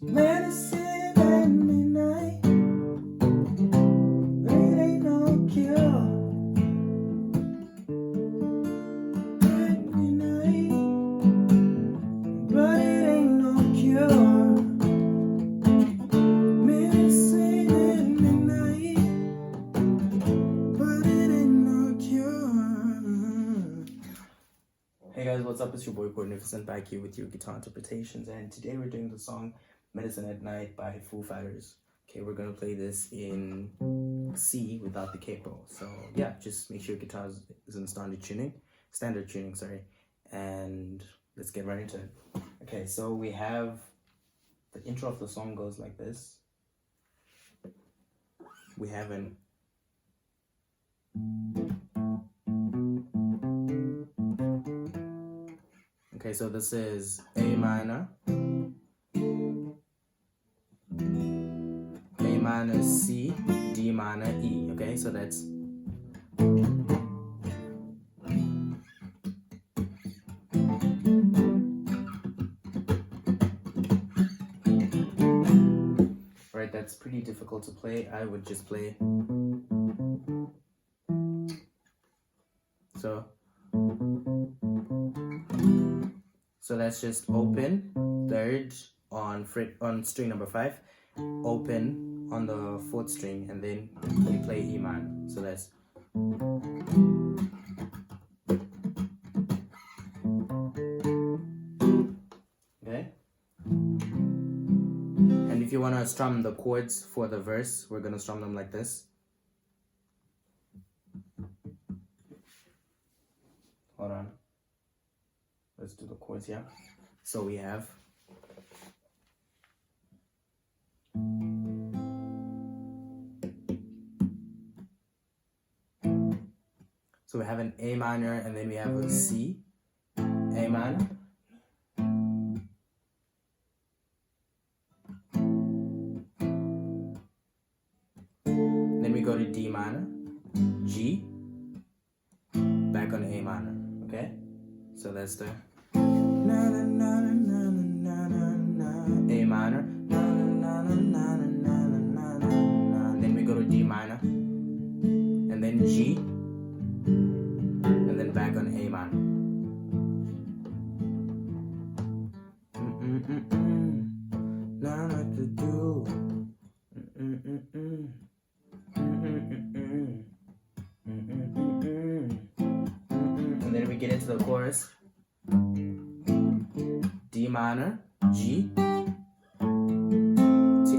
Medicine at midnight, but it ain't no cure. At midnight, but it ain't no cure. Medicine at midnight, but it ain't no cure. Hey guys, what's up? It's your boy Magnificent back here with your guitar interpretations, and today we're doing the song Medicine at Night by Foo Fighters. Okay, we're gonna play this in C without the capo. So yeah, just make sure your guitar is in standard tuning, sorry, and let's get right into it. Okay, so we have the intro of the song goes like this. We have an okay, so this is A minor, A minor, C, D minor, E. Okay, so that's right. That's pretty difficult to play. I would just play so. So that's just open third on string number 5, open on the 4th string, and then you play E minor. So that's okay. And if you want to strum the chords for the verse, we're gonna strum them like this. Hold on. Let's do the chords here. So we have an A minor, and then we have a C, A minor, then we go to D minor, G, back on A minor. Okay, so that's the A minor, then we go to D minor, and then G, and then back on A minor. Now what to do? And then we get into the chorus. D minor, G to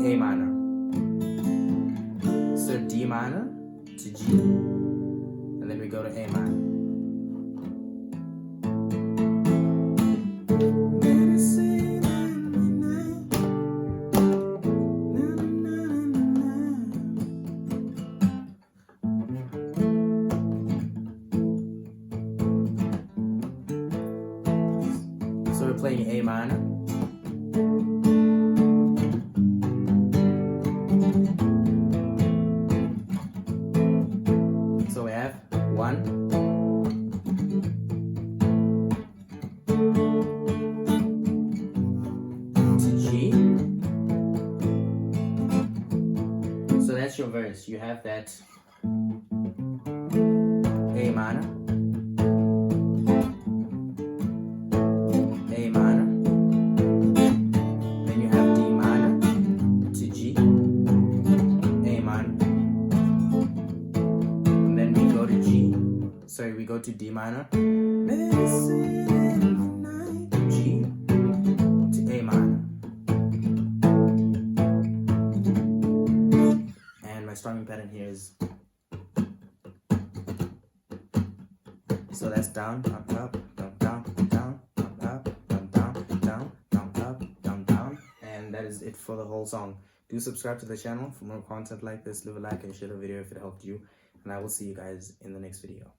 A minor. So D minor to G, and then we go to A minor. So we're playing A minor. So we have 1, 2 G. So that's your verse. You have that A minor, A minor, then you have D minor to G, A minor, and then we go to G, sorry, we go to D minor, G to A minor, and my strumming pattern here is, so that's down, up, up, down, down, down, up, up, down, down, down, down, up, down, down. And that is it for the whole song. Do subscribe to the channel for more content like this. Leave a like and share the video if it helped you. And I will see you guys in the next video.